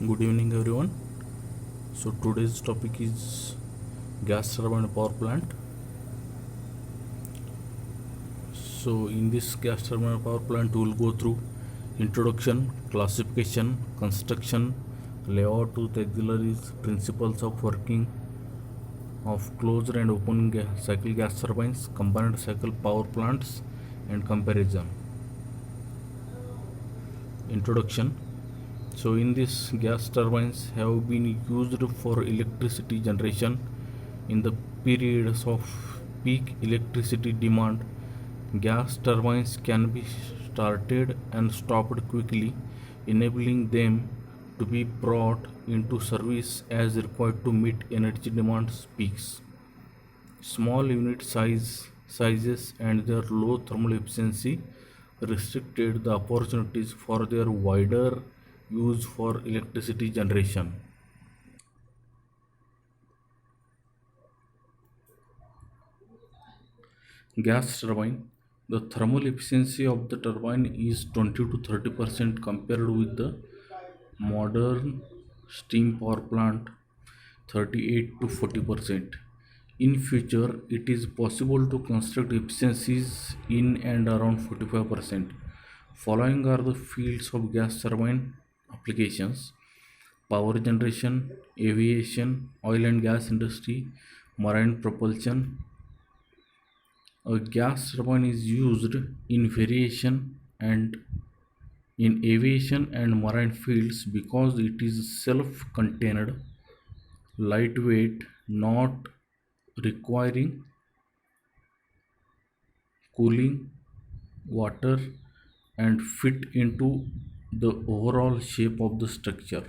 Good evening, everyone. So today's topic is gas turbine power plant. So in this gas turbine power plant, we will go through introduction, classification, construction, layout with auxiliaries, principles of working of closed and open cycle gas turbines, combined cycle power plants, and comparison. Introduction. So in this gas turbines have been used for electricity generation in the periods of peak electricity demand. Gas turbines can be started and stopped quickly, enabling them to be brought into service as required to meet energy demand peaks. Small unit sizes and their low thermal efficiency restricted the opportunities for their wider use for electricity generation. Gas turbine. The thermal efficiency of the turbine is 20 to 30% compared with the modern steam power plant 38 to 40%. In future, it is possible to construct efficiencies in and around 45%. Following are the fields of gas turbine applications: power generation, aviation, oil and gas industry, marine propulsion. A gas turbine is used in variation and in aviation and marine fields because it is self-contained, lightweight, not requiring cooling, water, and fit into the overall shape of the structure.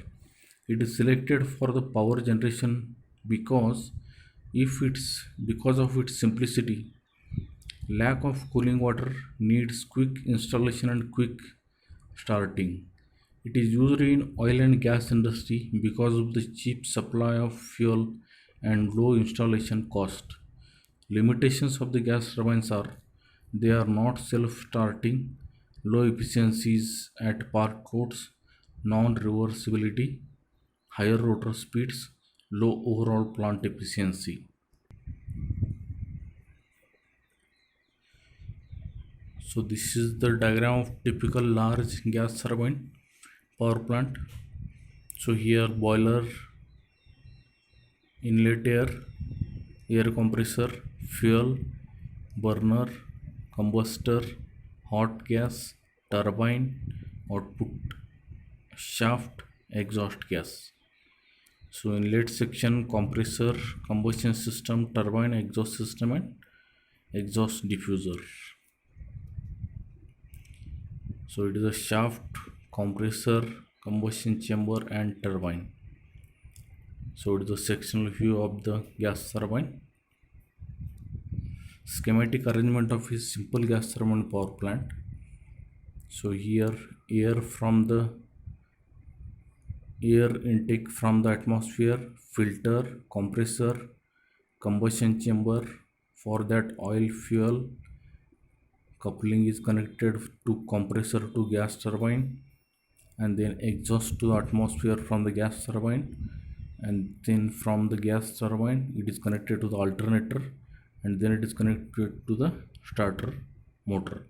It is selected for the power generation because because of its simplicity. Lack of cooling water needs quick installation and quick starting. It is used in oil and gas industry because of the cheap supply of fuel and low installation cost. Limitations of the gas turbines are they are not self-starting, low efficiencies at park loads, non-reversibility, higher rotor speeds, low overall plant efficiency. So this is the diagram of typical large gas turbine power plant. So here boiler, inlet air compressor, fuel, burner, combustor, hot gas, turbine, output shaft, exhaust gas. So inlet section, compressor, combustion system, turbine, exhaust system, and exhaust diffuser. So it is a shaft, compressor, combustion chamber, and turbine. So it is a sectional view of the gas turbine. Schematic arrangement of a simple gas turbine power plant. So here air intake from the atmosphere, filter, compressor, combustion chamber. For that oil fuel coupling is connected to compressor to gas turbine, and then exhaust to atmosphere from the gas turbine, and then from the gas turbine it is connected to the alternator, and then it is connected to the starter motor.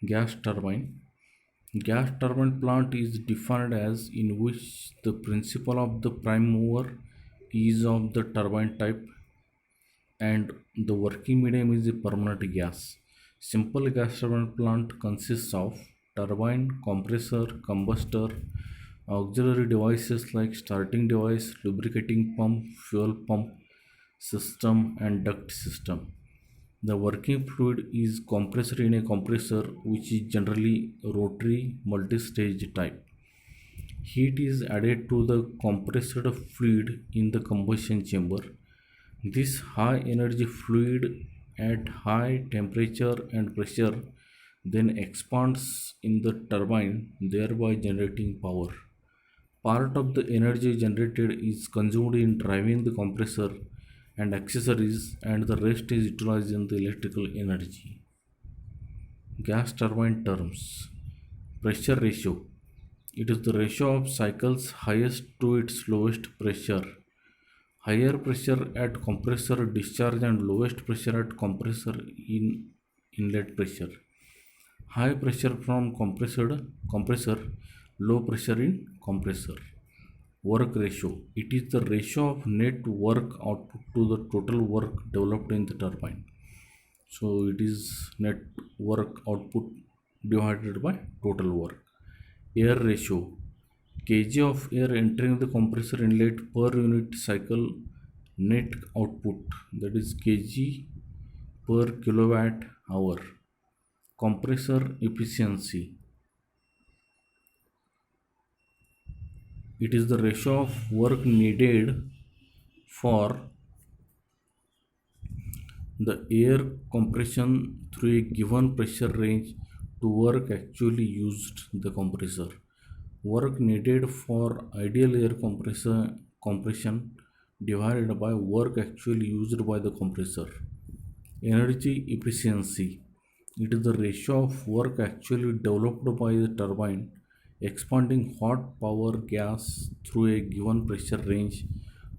Gas turbine plant is defined as in which the principle of the prime mover is of the turbine type and the working medium is a permanent gas. Simple gas turbine plant consists of turbine, compressor, combustor, auxiliary devices like starting device, lubricating pump, fuel pump system, and duct system. The working fluid is compressed in a compressor which is generally rotary multi-stage type. Heat is added to the compressed fluid in the combustion chamber. This high energy fluid at high temperature and pressure then expands in the turbine, thereby generating power. Part of the energy generated is consumed in driving the compressor and accessories, and the rest is utilized in the electrical energy. Gas turbine terms: pressure ratio. It is the ratio of cycles highest to its lowest pressure. Higher pressure at compressor discharge and lowest pressure at compressor in inlet pressure. High pressure from compressor, low pressure in compressor. Work ratio. It is the ratio of net work output to the total work developed in the turbine. So it is net work output divided by total work. Air ratio. Kg of air entering the compressor inlet per unit cycle net output, that is kg per kilowatt hour. Compressor efficiency. It is the ratio of work needed for the air compression through a given pressure range to work actually used the compressor. Work needed for ideal air compression divided by work actually used by the compressor. Energy efficiency. It is the ratio of work actually developed by the turbine expanding hot power gas through a given pressure range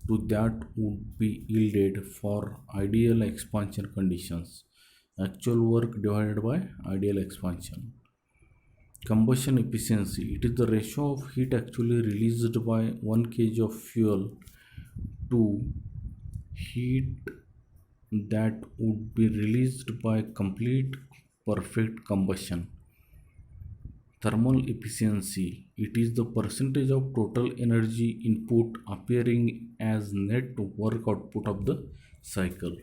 to that would be yielded for ideal expansion conditions. Actual work divided by ideal expansion. Combustion efficiency. It is the ratio of heat actually released by 1 kg of fuel to heat that would be released by complete perfect combustion. Thermal efficiency. It is the percentage of total energy input appearing as net work output of the cycle.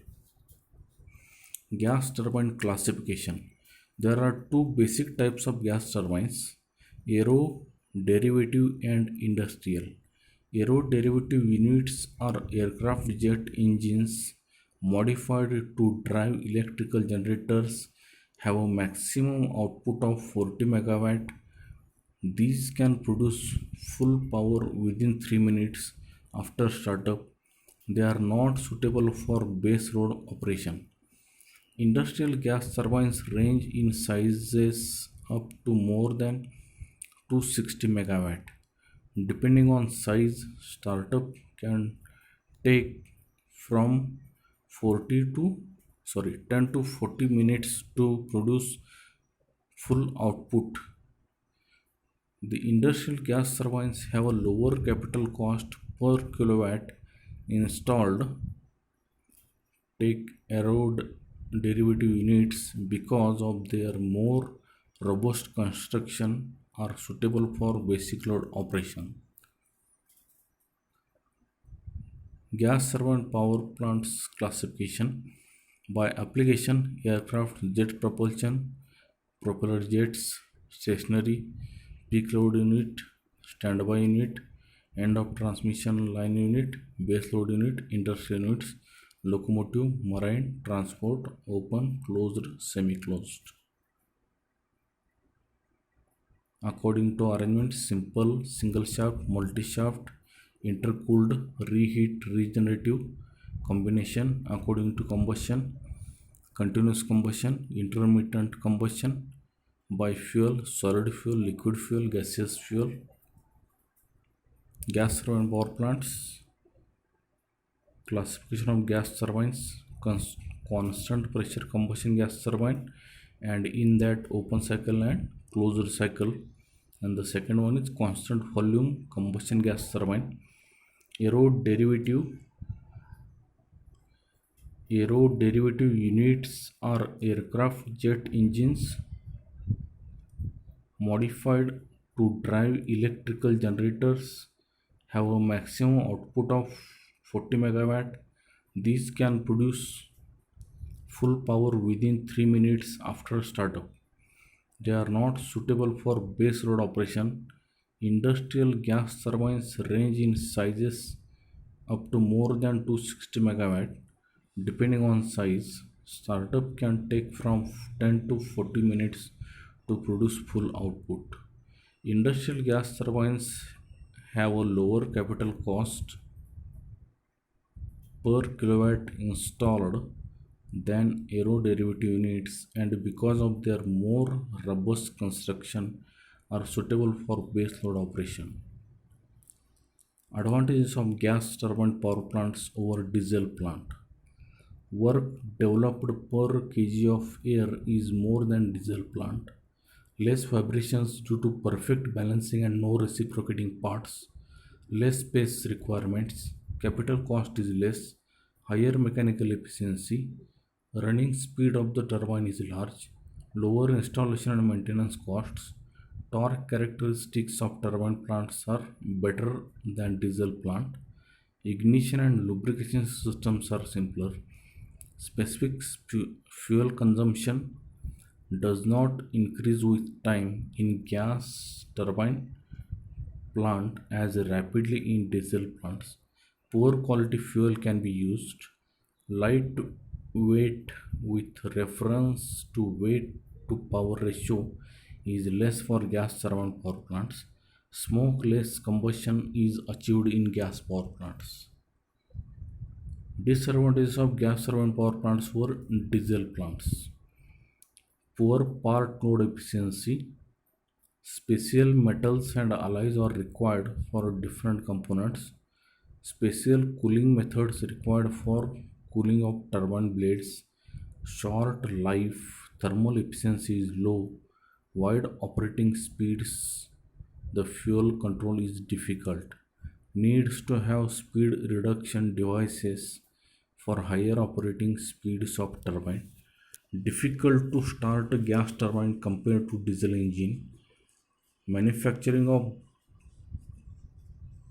Gas turbine classification. There are two basic types of gas turbines: aero derivative and industrial. Aero derivative units are aircraft jet engines modified to drive electrical generators, have a maximum output of 40 megawatt. These can produce full power within 3 minutes after startup. They are not suitable for base load operation. Industrial gas turbines range in sizes up to more than 260 megawatt. Depending on size, startup can take from 40 to 10 to 40 minutes to produce full output. The industrial gas turbines have a lower capital cost per kilowatt installed. Take derivative units because of their more robust construction are suitable for basic load operation. Gas turbine power plants classification by application: aircraft jet propulsion, propeller jets, stationary, peak load unit, standby unit, end of transmission line unit, base load unit, industrial units, locomotive, marine, transport, open, closed, semi-closed. According to arrangement: simple, single shaft, multi-shaft, intercooled, reheat, regenerative, combination. According to combustion: continuous combustion, intermittent combustion, by fuel, solid fuel, liquid fuel, gaseous fuel. Gas turbine power plants classification of gas turbines: constant pressure combustion gas turbine, and in that open cycle and closed cycle. And the second one is constant volume combustion gas turbine. Aero derivative units are aircraft jet engines modified to drive electrical generators, have a maximum output of 40 megawatt. These can produce full power within 3 minutes after startup. They are not suitable for base load operation. Industrial gas turbines range in sizes up to more than 260 megawatt. Depending on size, startup can take from 10 to 40 minutes to produce full output. Industrial gas turbines have a lower capital cost per kilowatt installed than aero derivative units, and because of their more robust construction are suitable for base load operation. Advantages of gas turbine power plants over diesel plant. Work developed per kg of air is more than diesel plant. Less vibrations due to perfect balancing and no reciprocating parts. Less space requirements. Capital cost is less. Higher mechanical efficiency. Running speed of the turbine is large. Lower installation and maintenance costs. Torque characteristics of turbine plants are better than diesel plant. Ignition and lubrication systems are simpler. Specific fuel consumption does not increase with time in gas turbine plant as rapidly in diesel plants. Poor quality fuel can be used. Light weight with reference to weight to power ratio is less for gas turbine power plants. Smokeless combustion is achieved in gas power plants. Disadvantages of gas turbine power plants for diesel plants. Poor part load efficiency. Special metals and alloys are required for different components. Special cooling methods required for cooling of turbine blades. Short life, thermal efficiency is low. Wide operating speeds, the fuel control is difficult. Needs to have speed reduction devices for higher operating speeds of turbine. Difficult to start a gas turbine compared to diesel engine. Manufacturing of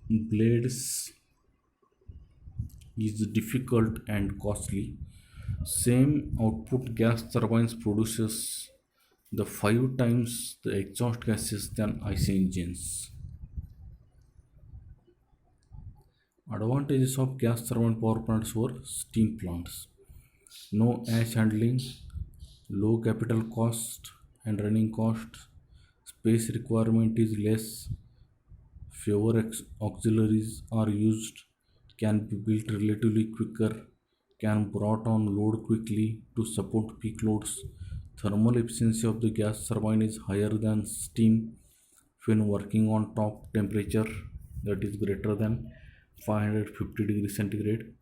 blades is difficult and costly. Same output gas turbines produces the 5 times the exhaust gases than IC engines. Advantages of gas turbine power plants over steam plants. No ash handling, low capital cost and running costs. Space requirement is less. Fewer auxiliaries are used. Can be built relatively quicker. Can brought on load quickly to support peak loads. Thermal efficiency of the gas turbine is higher than steam when working on top temperature that is greater than 550 degrees centigrade.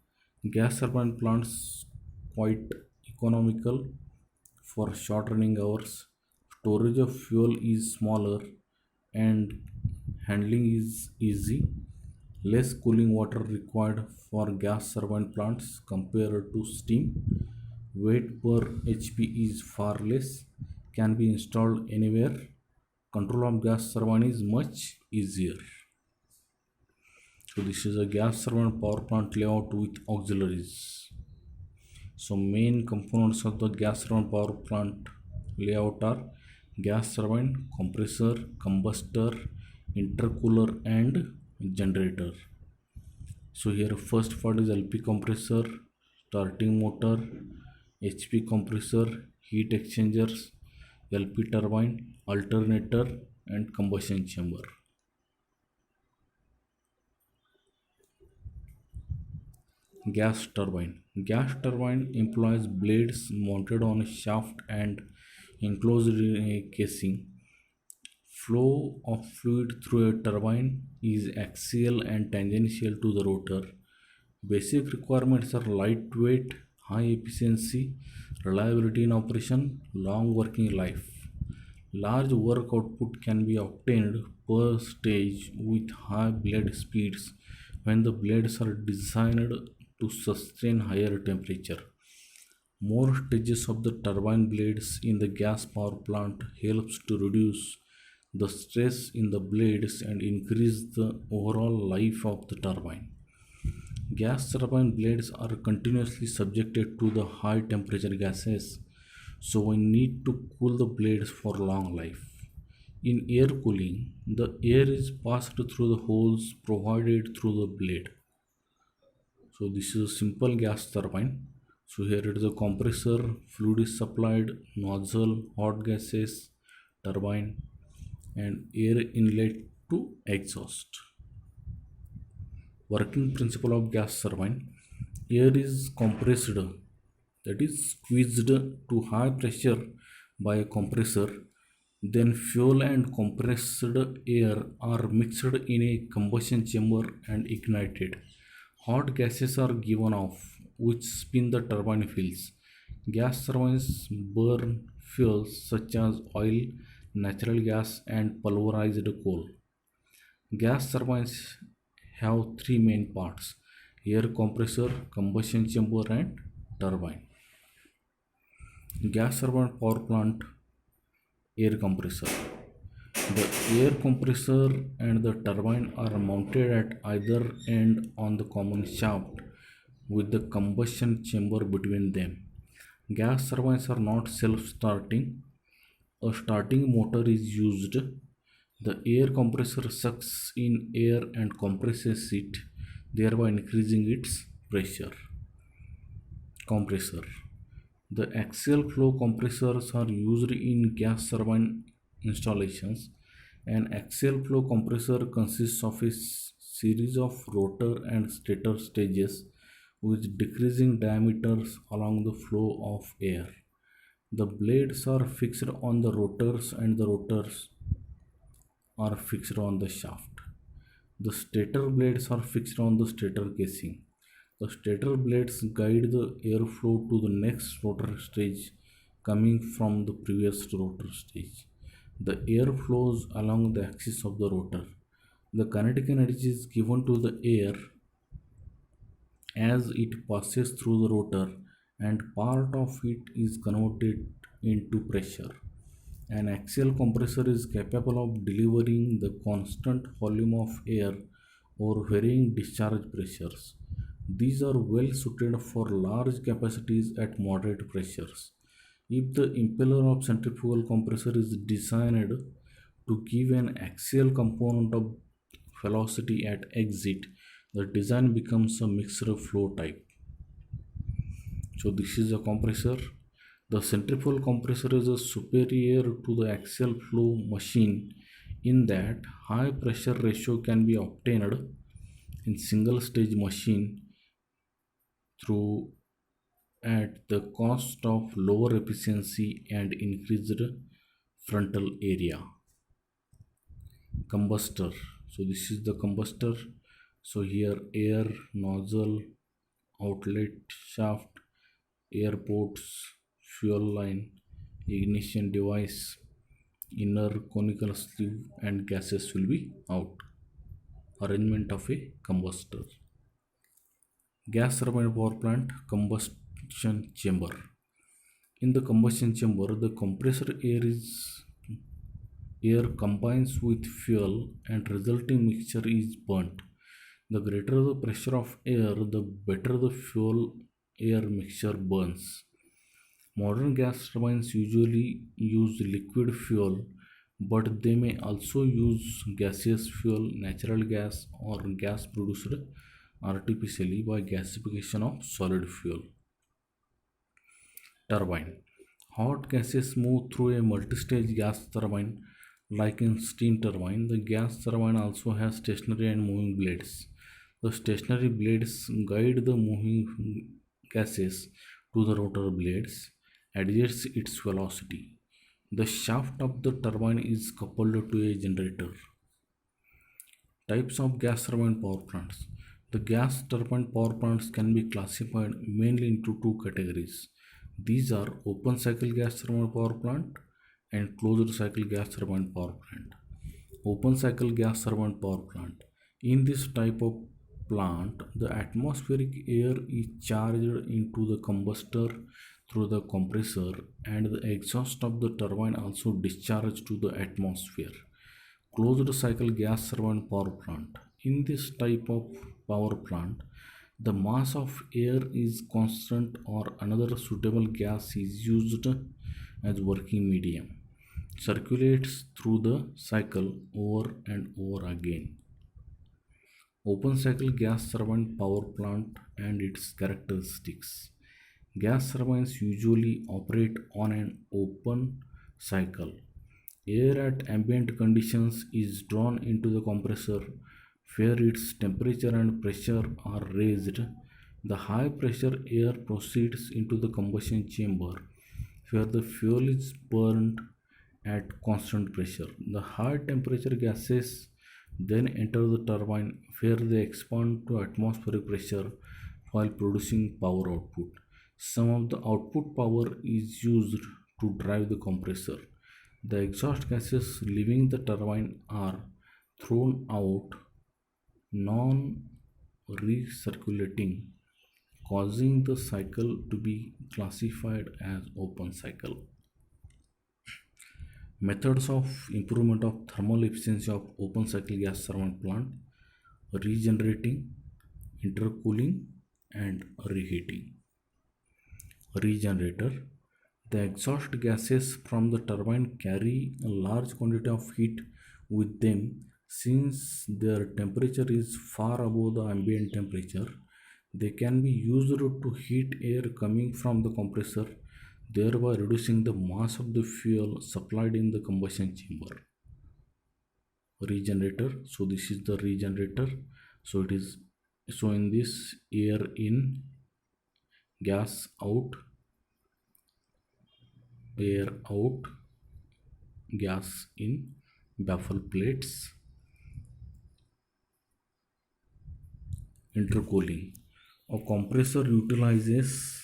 Gas turbine plants quite economical for short running hours. Storage of fuel is smaller and handling is easy. Less cooling water required for gas turbine plants compared to steam. Weight per HP is far less. Can be installed anywhere. Control of gas turbine is much easier. So this is a gas turbine power plant layout with auxiliaries. So main components of the gas turbine power plant layout are gas turbine, compressor, combustor, intercooler and generator. So here first part is LP compressor, starting motor, HP compressor, heat exchangers, LP turbine, alternator and combustion chamber. Gas turbine. Gas turbine employs blades mounted on a shaft and enclosed in a casing. Flow of fluid through a turbine is axial and tangential to the rotor. Basic requirements are lightweight, high efficiency, reliability in operation, long working life. Large work output can be obtained per stage with high blade speeds when the blades are designed to sustain higher temperature. More stages of the turbine blades in the gas power plant helps to reduce the stress in the blades and increase the overall life of the turbine. Gas turbine blades are continuously subjected to the high temperature gases, so we need to cool the blades for long life. In air cooling, the air is passed through the holes provided through the blade. So this is a simple gas turbine. So here it is a compressor, fluid is supplied, nozzle, hot gases, turbine and air inlet to exhaust. Working principle of gas turbine. Air is compressed, that is squeezed to high pressure by a compressor Then fuel and compressed air are mixed in a combustion chamber and ignited. Hot gases are given off, which spin the turbine wheels. Gas turbines burn fuels such as oil, natural gas, and pulverized coal. Gas turbines have three main parts: air compressor, combustion chamber, and turbine. Gas turbine power plant air compressor. The air compressor and the turbine are mounted at either end on the common shaft with the combustion chamber between them. Gas turbines are not self starting. A starting motor is used. The air compressor sucks in air and compresses it, thereby increasing its pressure. Compressor. The axial flow compressors are used in gas turbine installations. An axial flow compressor consists of a series of rotor and stator stages with decreasing diameters along the flow of air. The blades are fixed on the rotors and the rotors are fixed on the shaft. The stator blades are fixed on the stator casing. The stator blades guide the airflow to the next rotor stage coming from the previous rotor stage. The air flows along the axis of the rotor. The kinetic energy is given to the air as it passes through the rotor, and part of it is converted into pressure. An axial compressor is capable of delivering the constant volume of air or varying discharge pressures. These are well suited for large capacities at moderate pressures. If the impeller of centrifugal compressor is designed to give an axial component of velocity at exit, the design becomes a mixed flow type. So this is a compressor. The centrifugal compressor is a superior to the axial flow machine in that high pressure ratio can be obtained in single stage machine through at the cost of lower efficiency and increased frontal area. Combustor. So this is the combustor. So here air nozzle, outlet shaft, air ports, fuel line, ignition device, inner conical sleeve, and gases will be out. Arrangement of a combustor. Gas turbine power plant combustion chamber. In the combustion chamber, the compressor air combines with fuel and resulting mixture is burnt. The greater the pressure of air, the better the fuel air mixture burns. Modern gas turbines usually use liquid fuel, but they may also use gaseous fuel, natural gas, or gas produced artificially by gasification of solid fuel. Turbine. Hot gases move through a multi-stage gas turbine. Like in steam turbine, the gas turbine also has stationary and moving blades. The stationary blades guide the moving gases to the rotor blades, adjusts its velocity. The shaft of the turbine is coupled to a generator. Types of gas turbine power plants. The gas turbine power plants can be classified mainly into two categories. These are open cycle gas turbine power plant and closed cycle gas turbine power plant. Open cycle gas turbine power plant. In this type of plant, the atmospheric air is charged into the combustor through the compressor, and the exhaust of the turbine also discharged to the atmosphere. Closed cycle gas turbine power plant. In this type of power plant, the mass of air is constant or another suitable gas is used as working medium. Circulates through the cycle over and over again. Open cycle gas turbine power plant and its characteristics. Gas turbines usually operate on an open cycle. Air at ambient conditions is drawn into the compressor where its temperature and pressure are raised. The high pressure air proceeds into the combustion chamber where the fuel is burned at constant pressure. The high temperature gases then enter the turbine where they expand to atmospheric pressure while producing power output. Some of the output power is used to drive the compressor. The exhaust gases leaving the turbine are thrown out non recirculating, causing the cycle to be classified as open cycle. Methods of improvement of thermal efficiency of open cycle gas turbine plant: regenerating, intercooling, and reheating. Regenerator: the exhaust gases from the turbine carry a large quantity of heat with them. Since their temperature is far above the ambient temperature, they can be used to heat air coming from the compressor, thereby reducing the mass of the fuel supplied in the combustion chamber. Regenerator: so this is the regenerator. So it is, so in this, air in, gas out, air out, gas in, baffle plates. Intercooling: a compressor utilizes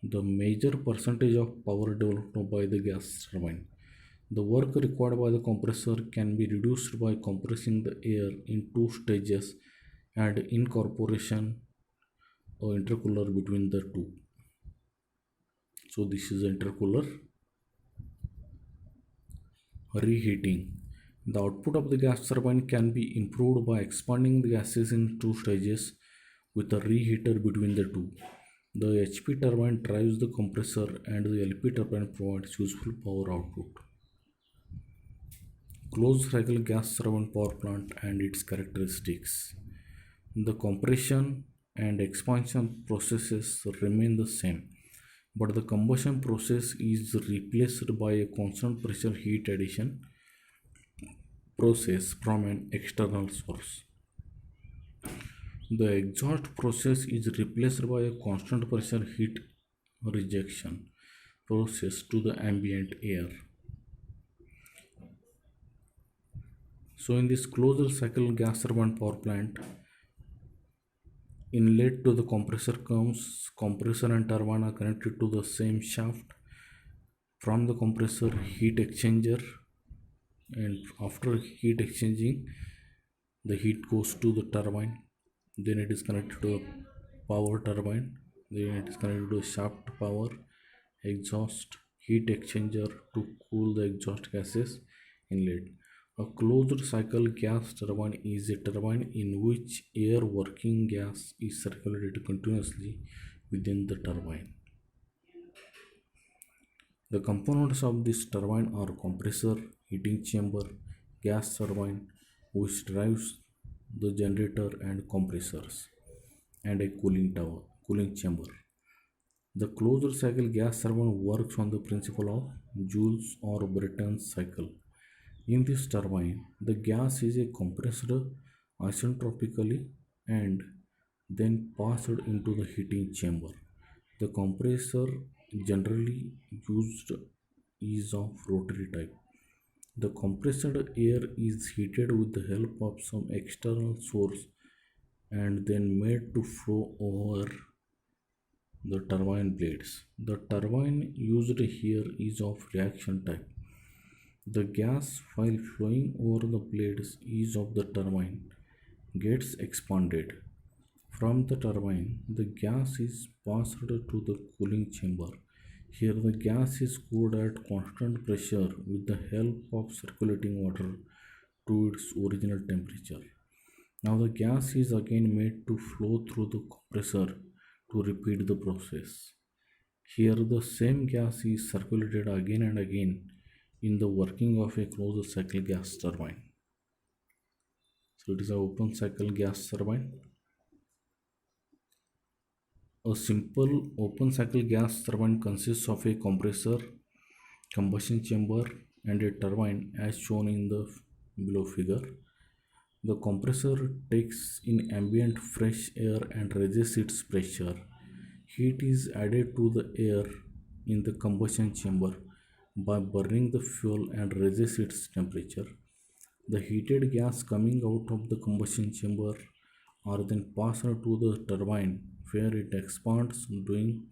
the major percentage of power developed by the gas turbine. The work required by the compressor can be reduced by compressing the air in two stages and incorporation of intercooler between the two. So this is intercooler. Reheating: the output of the gas turbine can be improved by expanding the gases in two stages with a reheater between the two. The HP turbine drives the compressor and the LP turbine provides useful power output. Closed cycle gas turbine power plant and its characteristics. The compression and expansion processes remain the same, but the combustion process is replaced by a constant pressure heat addition process from an external source. The exhaust process is replaced by a constant pressure heat rejection process to the ambient air. So in this closed cycle gas turbine power plant, inlet to the compressor comes, compressor and turbine are connected to the same shaft. From the compressor, heat exchanger, and after heat exchanging, the heat goes to the turbine, then it is connected to a power turbine, then it is connected to shaft power, exhaust, heat exchanger to cool the exhaust gases, inlet. A closed cycle gas turbine is a turbine in which air working gas is circulated continuously within the turbine. The components of this turbine are compressor, heating chamber, gas turbine which drives the generator and compressors, and a cooling chamber. The closed cycle gas turbine works on the principle of Joule's or Brayton's cycle. In this turbine, the gas is compressed isentropically and then passed into the heating chamber. The compressor generally used is of rotary type. The compressed air is heated with the help of some external source and then made to flow over the turbine blades. The turbine used here is of reaction type. The gas, while flowing over the blades is of the turbine, gets expanded. From the turbine, the gas is passed to the cooling chamber. Here, the gas is cooled at constant pressure with the help of circulating water to its original temperature. Now, the gas is again made to flow through the compressor to repeat the process. Here, the same gas is circulated again and again in the working of a closed cycle gas turbine. So, it is an open cycle gas turbine. A simple open cycle gas turbine consists of a compressor, combustion chamber, and a turbine as shown in the below figure. The compressor takes in ambient fresh air and raises its pressure. Heat is added to the air in the combustion chamber by burning the fuel and raises its temperature. The heated gas coming out of the combustion chamber are then passed to the turbine where it expands doing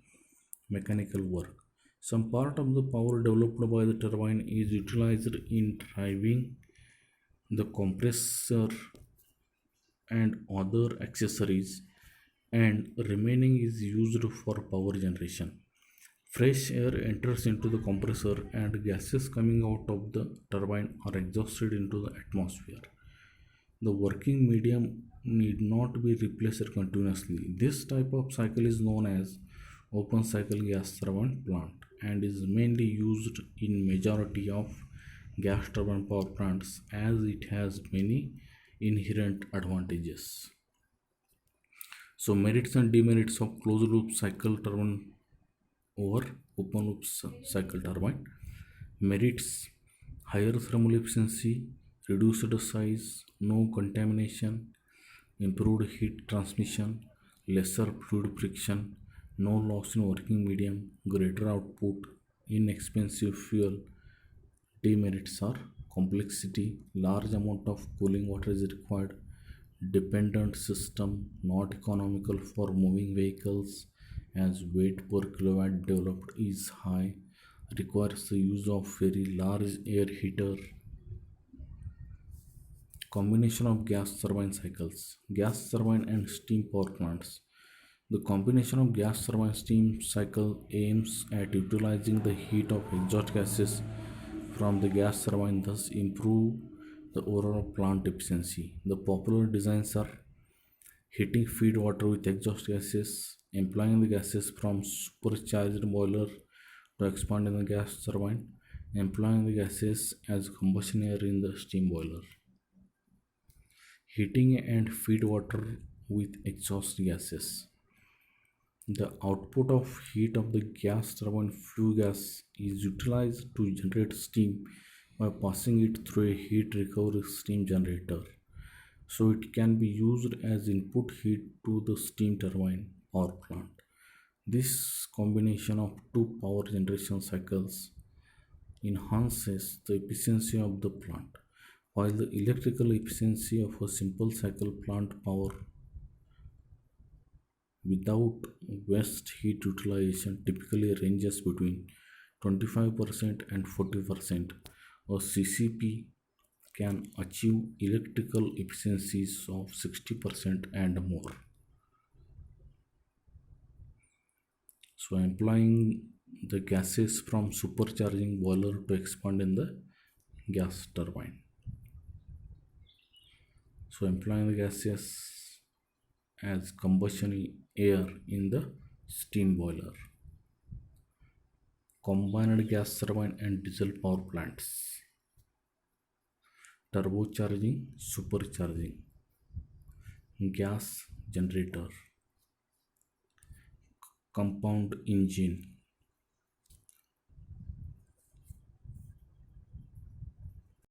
mechanical work. Some part of the power developed by the turbine is utilized in driving the compressor and other accessories, and remaining is used for power generation. Fresh air enters into the compressor and gases coming out of the turbine are exhausted into the atmosphere. The working medium need not be replaced continuously. This type of cycle is known as open cycle gas turbine plant and is mainly used in majority of gas turbine power plants as it has many inherent advantages. So merits and demerits of closed loop cycle turbine over open loop cycle turbine. Merits: higher thermal efficiency, reduced size, no contamination, improved heat transmission, lesser fluid friction, no loss in working medium, greater output, inexpensive fuel. Demerits are complexity, large amount of cooling water is required, dependent system, not economical for moving vehicles as weight per kilowatt developed is high, requires the use of very large air heater. Combination of gas turbine cycles, gas turbine and steam power plants. The combination of gas turbine steam cycle aims at utilizing the heat of exhaust gases from the gas turbine, thus improve the overall plant efficiency. The popular designs are heating feed water with exhaust gases, employing the gases from supercharged boiler to expand in the gas turbine, employing the gases as combustion air in the steam boiler. Heating and feed water with exhaust gases. The output of heat of the gas turbine flue gas is utilized to generate steam by passing it through a heat recovery steam generator. So it can be used as input heat to the steam turbine power plant. This combination of two power generation cycles enhances the efficiency of the plant, while the electrical efficiency of a simple cycle plant power without waste heat utilization typically ranges between 25% and 40%. A CCP can achieve electrical efficiencies of 60% and more. So, employing the gases from supercharging boiler to expand in the gas turbine. So, employing the gases as combustion air in the steam boiler. Combined gas turbine and diesel power plants. Turbocharging, supercharging, gas generator, compound engine,